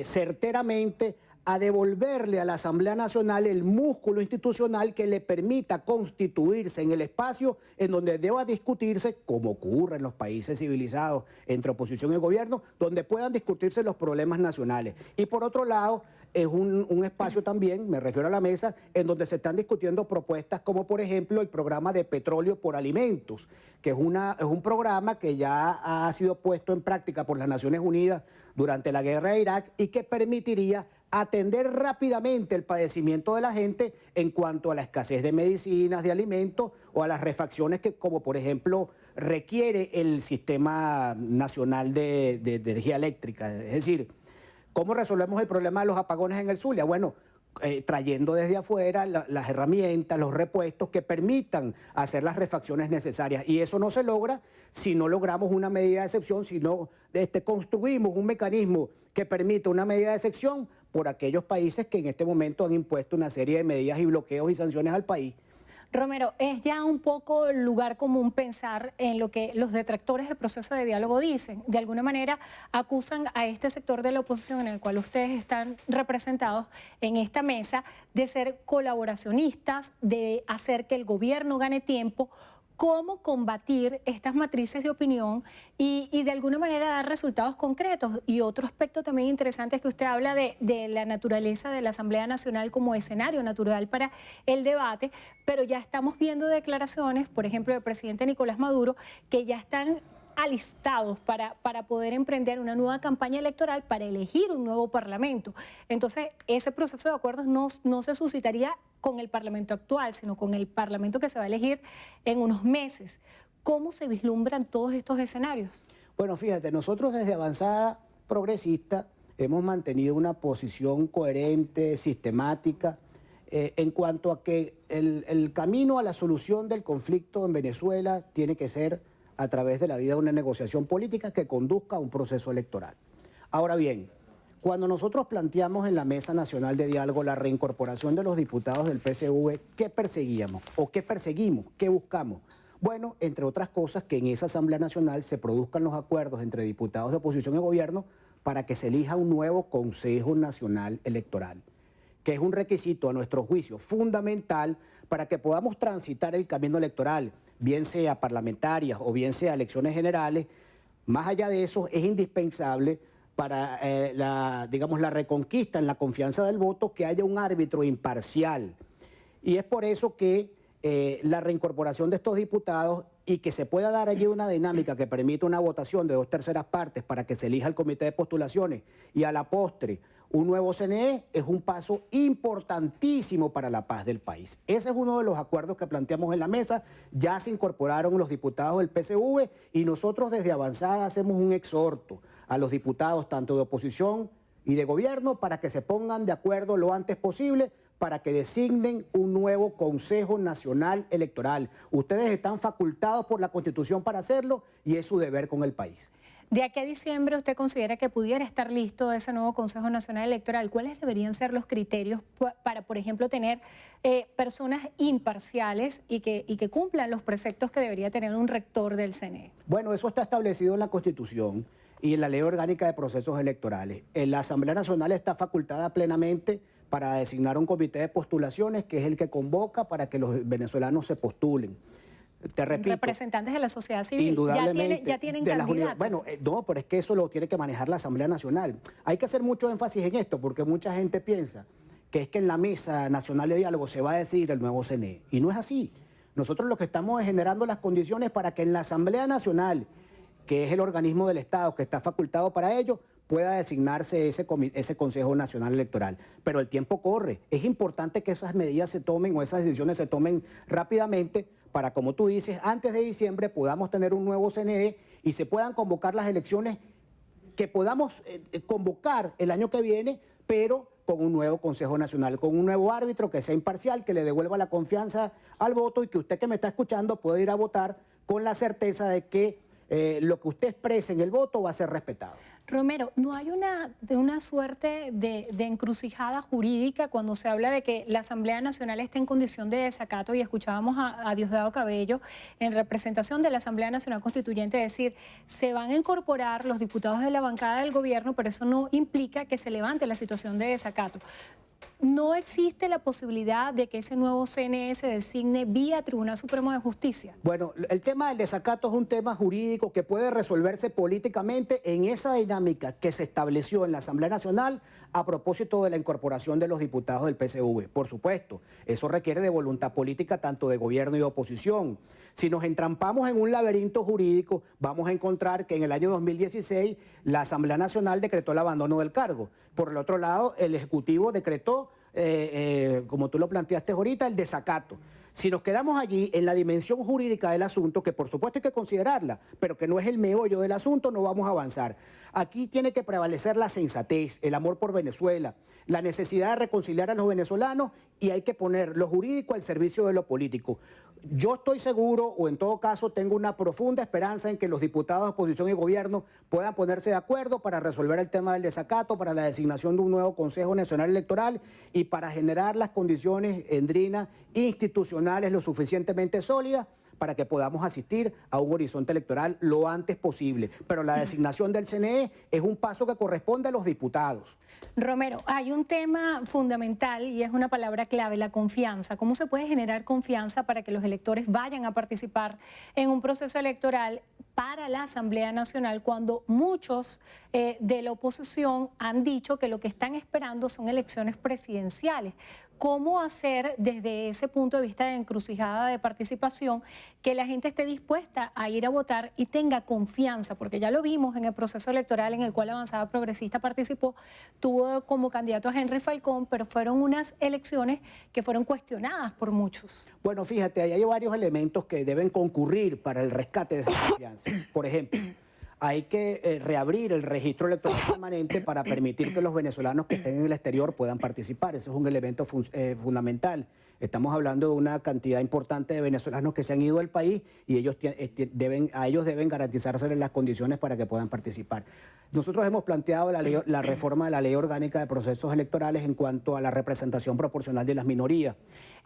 Speaker 5: certeramente a devolverle a la Asamblea Nacional el músculo institucional que le permita constituirse en el espacio en donde deba discutirse, como ocurre en los países civilizados, entre oposición y gobierno, donde puedan discutirse los problemas nacionales. Y por otro lado, es un espacio también, me refiero a la mesa, en donde se están discutiendo propuestas como, por ejemplo, el programa de petróleo por alimentos, que es un programa que ya ha sido puesto en práctica por las Naciones Unidas durante la guerra de Irak y que permitiría atender rápidamente el padecimiento de la gente en cuanto a la escasez de medicinas, de alimentos o a las refacciones que, como por ejemplo, requiere el Sistema Nacional de Energía Eléctrica. Es decir, ¿cómo resolvemos el problema de los apagones en el Zulia? Bueno, trayendo desde afuera las herramientas, los repuestos que permitan hacer las refacciones necesarias. Y eso no se logra si no logramos una medida de excepción, si no construimos un mecanismo que permita una medida de excepción por aquellos países que en este momento han impuesto una serie de medidas y bloqueos y sanciones al país.
Speaker 2: Romero, es ya un poco lugar común pensar en lo que los detractores del proceso de diálogo dicen. De alguna manera acusan a este sector de la oposición en el cual ustedes están representados en esta mesa de ser colaboracionistas, de hacer que el gobierno gane tiempo. ¿Cómo combatir estas matrices de opinión y de alguna manera dar resultados concretos? Y otro aspecto también interesante es que usted habla de la naturaleza de la Asamblea Nacional como escenario natural para el debate, pero ya estamos viendo declaraciones, por ejemplo, del presidente Nicolás Maduro, que ya están alistados para poder emprender una nueva campaña electoral para elegir un nuevo parlamento. Entonces, ese proceso de acuerdos no se suscitaría con el parlamento actual, sino con el parlamento que se va a elegir en unos meses. ¿Cómo se vislumbran todos estos escenarios?
Speaker 5: Bueno, fíjate, nosotros desde Avanzada Progresista hemos mantenido una posición coherente, sistemática, en cuanto a que el camino a la solución del conflicto en Venezuela tiene que ser a través de la vía de una negociación política que conduzca a un proceso electoral. Ahora bien, cuando nosotros planteamos en la Mesa Nacional de Diálogo la reincorporación de los diputados del PSV, ¿qué perseguíamos? ¿O qué perseguimos? ¿Qué buscamos? Bueno, entre otras cosas, que en esa Asamblea Nacional se produzcan los acuerdos entre diputados de oposición y gobierno para que se elija un nuevo Consejo Nacional Electoral, que es un requisito, a nuestro juicio, fundamental para que podamos transitar el camino electoral, bien sea parlamentarias o bien sea elecciones generales. Más allá de eso, es indispensable para la reconquista en la confianza del voto que haya un árbitro imparcial. Y es por eso que la reincorporación de estos diputados y que se pueda dar allí una dinámica que permita una votación de 2/3 partes para que se elija el comité de postulaciones y a la postre un nuevo CNE, es un paso importantísimo para la paz del país. Ese es uno de los acuerdos que planteamos en la mesa. Ya se incorporaron los diputados del PSV y nosotros desde Avanzada hacemos un exhorto a los diputados tanto de oposición y de gobierno para que se pongan de acuerdo lo antes posible para que designen un nuevo Consejo Nacional Electoral. Ustedes están facultados por la Constitución para hacerlo y es su deber con el país.
Speaker 2: ¿De aquí a diciembre usted considera que pudiera estar listo ese nuevo Consejo Nacional Electoral? ¿Cuáles deberían ser los criterios para, por ejemplo, tener personas imparciales y que cumplan los preceptos que debería tener un rector del CNE?
Speaker 5: Bueno, eso está establecido en la Constitución y en la Ley Orgánica de Procesos Electorales. La Asamblea Nacional está facultada plenamente para designar un comité de postulaciones que es el que convoca para que los venezolanos se postulen. Te repito,
Speaker 2: representantes de la sociedad civil
Speaker 5: indudablemente,
Speaker 2: ya tienen candidatos.
Speaker 5: Bueno, no, pero es que eso lo tiene que manejar la Asamblea Nacional. Hay que hacer mucho énfasis en esto porque mucha gente piensa que es que en la Mesa Nacional de Diálogo se va a decidir el nuevo CNE. Y no es así. Nosotros lo que estamos es generando las condiciones para que en la Asamblea Nacional, que es el organismo del Estado que está facultado para ello, pueda designarse ese Consejo Nacional Electoral. Pero el tiempo corre. Es importante que esas medidas se tomen o esas decisiones se tomen rápidamente para, como tú dices, antes de diciembre podamos tener un nuevo CNE y se puedan convocar las elecciones que podamos convocar el año que viene, pero con un nuevo Consejo Nacional, con un nuevo árbitro que sea imparcial, que le devuelva la confianza al voto y que usted que me está escuchando pueda ir a votar con la certeza de que lo que usted exprese en el voto va a ser respetado.
Speaker 2: Romero, ¿no hay una suerte de encrucijada jurídica cuando se habla de que la Asamblea Nacional está en condición de desacato? Y escuchábamos a Diosdado Cabello en representación de la Asamblea Nacional Constituyente decir, se van a incorporar los diputados de la bancada del gobierno, pero eso no implica que se levante la situación de desacato. ¿No existe la posibilidad de que ese nuevo CNE se designe vía Tribunal Supremo de Justicia?
Speaker 5: Bueno, el tema del desacato es un tema jurídico que puede resolverse políticamente en esa dinámica que se estableció en la Asamblea Nacional a propósito de la incorporación de los diputados del PSV. Por supuesto, eso requiere de voluntad política tanto de gobierno y de oposición. Si nos entrampamos en un laberinto jurídico, vamos a encontrar que en el año 2016 la Asamblea Nacional decretó el abandono del cargo. Por el otro lado, el Ejecutivo decretó, como tú lo planteaste ahorita, el desacato. Si nos quedamos allí en la dimensión jurídica del asunto, que por supuesto hay que considerarla, pero que no es el meollo del asunto, no vamos a avanzar. Aquí tiene que prevalecer la sensatez, el amor por Venezuela, la necesidad de reconciliar a los venezolanos y hay que poner lo jurídico al servicio de lo político. Yo estoy seguro, o en todo caso tengo una profunda esperanza en que los diputados de oposición y gobierno puedan ponerse de acuerdo para resolver el tema del desacato, para la designación de un nuevo Consejo Nacional Electoral y para generar las condiciones, Endrina, institucionales lo suficientemente sólidas para que podamos asistir a un horizonte electoral lo antes posible. Pero la designación del CNE es un paso que corresponde a los diputados.
Speaker 2: Romero, hay un tema fundamental y es una palabra clave, la confianza. ¿Cómo se puede generar confianza para que los electores vayan a participar en un proceso electoral para la Asamblea Nacional cuando muchos de la oposición han dicho que lo que están esperando son elecciones presidenciales? ¿Cómo hacer desde ese punto de vista de encrucijada de participación que la gente esté dispuesta a ir a votar y tenga confianza? Porque ya lo vimos en el proceso electoral en el cual Avanzada Progresista participó, tuvo como candidato a Henry Falcón, pero fueron unas elecciones que fueron cuestionadas por muchos.
Speaker 5: Bueno, fíjate, ahí hay varios elementos que deben concurrir para el rescate de esa confianza. Por ejemplo, hay que reabrir el registro electoral permanente para permitir que los venezolanos que estén en el exterior puedan participar. Ese es un elemento fundamental. Estamos hablando de una cantidad importante de venezolanos que se han ido del país y a ellos deben garantizarse las condiciones para que puedan participar. Nosotros hemos planteado la reforma de la Ley Orgánica de Procesos Electorales en cuanto a la representación proporcional de las minorías.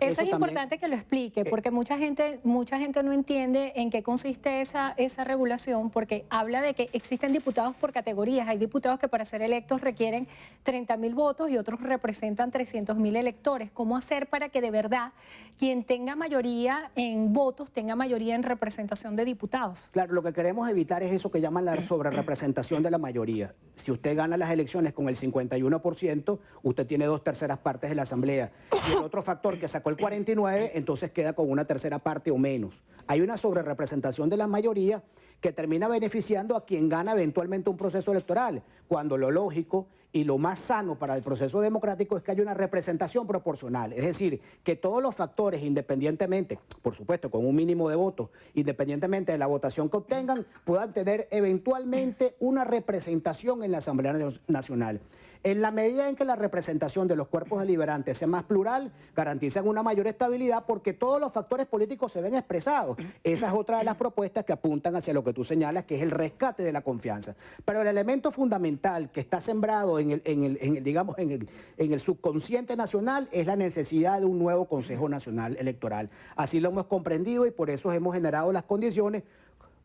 Speaker 2: Eso es importante que lo explique, porque mucha gente no entiende en qué consiste esa regulación, porque habla de que existen diputados por categorías. Hay diputados que para ser electos requieren 30.000 votos y otros representan 300.000 electores. ¿Cómo hacer para que de verdad quien tenga mayoría en votos tenga mayoría en representación de diputados?
Speaker 5: Claro, lo que queremos evitar es eso que llaman la sobrerepresentación de la mayoría. mayoría. Si usted gana las elecciones con el 51%, usted tiene 2/3 partes de la Asamblea. Y el otro factor que sacó el 49%, entonces queda con 1/3 parte o menos. Hay una sobrerepresentación de la mayoría que termina beneficiando a quien gana eventualmente un proceso electoral, cuando lo lógico y lo más sano para el proceso democrático es que haya una representación proporcional. Es decir, que todos los factores, independientemente, por supuesto, con un mínimo de votos, independientemente de la votación que obtengan, puedan tener eventualmente una representación en la Asamblea Nacional. En la medida en que la representación de los cuerpos deliberantes sea más plural, garantizan una mayor estabilidad porque todos los factores políticos se ven expresados. Esa es otra de las propuestas que apuntan hacia lo que tú señalas, que es el rescate de la confianza. Pero el elemento fundamental que está sembrado en el subconsciente nacional es la necesidad de un nuevo Consejo Nacional Electoral. Así lo hemos comprendido y por eso hemos generado las condiciones,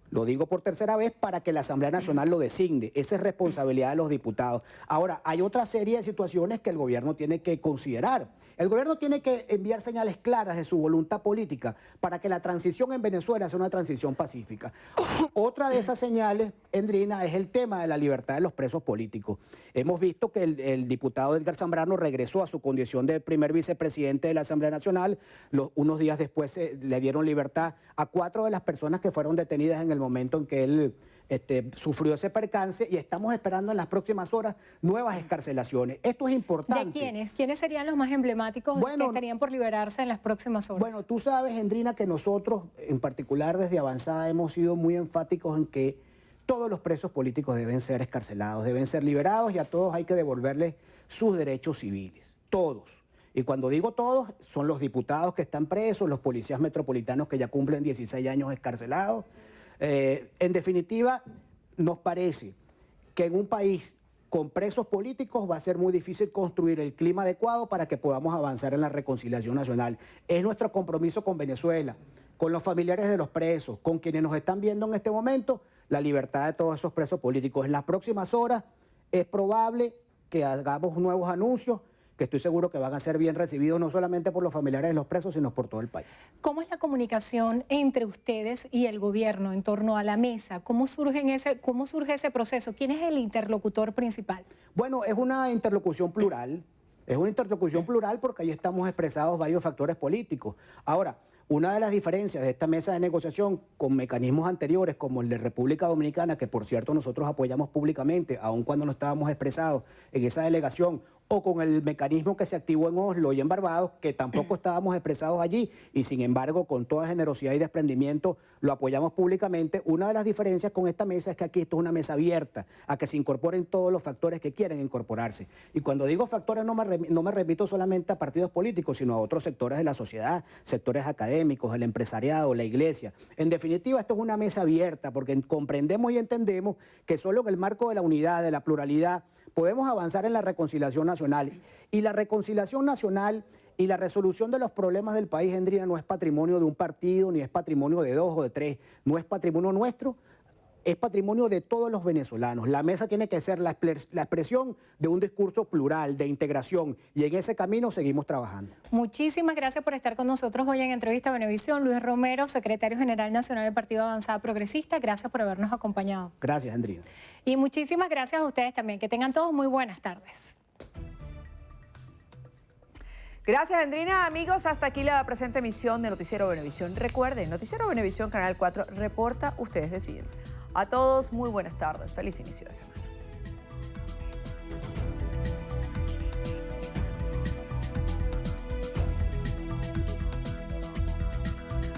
Speaker 5: lo digo por tercera vez, para que la Asamblea Nacional lo designe. Esa es responsabilidad de los diputados. Ahora, hay otra serie de situaciones que el gobierno tiene que considerar. El gobierno tiene que enviar señales claras de su voluntad política para que la transición en Venezuela sea una transición pacífica. Otra de esas señales, Endrina, es el tema de la libertad de los presos políticos. Hemos visto que el diputado Edgar Zambrano regresó a su condición de primer vicepresidente de la Asamblea Nacional. Unos días después le dieron libertad a 4 de las personas que fueron detenidas en el momento en que él sufrió ese percance, y estamos esperando en las próximas horas nuevas excarcelaciones. Esto es importante.
Speaker 2: ¿De quiénes? ¿Quiénes serían los más emblemáticos que estarían por liberarse en las próximas horas?
Speaker 5: Bueno, tú sabes, Endrina, que nosotros, en particular desde Avanzada, hemos sido muy enfáticos en que todos los presos políticos deben ser excarcelados, deben ser liberados, y a todos hay que devolverles sus derechos civiles. Todos. Y cuando digo todos, son los diputados que están presos, los policías metropolitanos que ya cumplen 16 años excarcelados. En definitiva, nos parece que en un país con presos políticos va a ser muy difícil construir el clima adecuado para que podamos avanzar en la reconciliación nacional. Es nuestro compromiso con Venezuela, con los familiares de los presos, con quienes nos están viendo en este momento, la libertad de todos esos presos políticos. En las próximas horas es probable que hagamos nuevos anuncios que estoy seguro que van a ser bien recibidos no solamente por los familiares de los presos, sino por todo el país.
Speaker 2: ¿Cómo es la comunicación entre ustedes y el gobierno en torno a la mesa? ¿Cómo surge ese proceso? ¿Quién es el interlocutor principal?
Speaker 5: Bueno, es una interlocución plural. Es una interlocución plural porque ahí estamos expresados varios factores políticos. Ahora, una de las diferencias de esta mesa de negociación con mecanismos anteriores como el de República Dominicana, que por cierto nosotros apoyamos públicamente, aun cuando no estábamos expresados en esa delegación, o con el mecanismo que se activó en Oslo y en Barbados, que tampoco estábamos expresados allí, y sin embargo, con toda generosidad y desprendimiento, lo apoyamos públicamente. Una de las diferencias con esta mesa es que aquí esto es una mesa abierta a que se incorporen todos los factores que quieren incorporarse. Y cuando digo factores no me remito solamente a partidos políticos, sino a otros sectores de la sociedad, sectores académicos, el empresariado, la iglesia. En definitiva, esto es una mesa abierta porque comprendemos y entendemos que solo en el marco de la unidad, de la pluralidad, podemos avanzar en la reconciliación nacional. Y la reconciliación nacional y la resolución de los problemas del país, Endrina, no es patrimonio de un partido, ni es patrimonio de 2 o de 3. No es patrimonio nuestro, es patrimonio de todos los venezolanos. La mesa tiene que ser la expresión de un discurso plural, de integración, y en ese camino seguimos trabajando.
Speaker 2: Muchísimas gracias por estar con nosotros hoy en Entrevista a Venevisión. Luis Romero, secretario general nacional del Partido Avanzada Progresista, gracias por habernos acompañado.
Speaker 5: Gracias, Endrina.
Speaker 2: Y muchísimas gracias a ustedes también. Que tengan todos muy buenas tardes.
Speaker 1: Gracias, Endrina. Amigos, hasta aquí la presente emisión de Noticiero Venevisión. Recuerden, Noticiero Venevisión, Canal 4, reporta, ustedes deciden. A todos, muy buenas tardes. Feliz inicio de semana.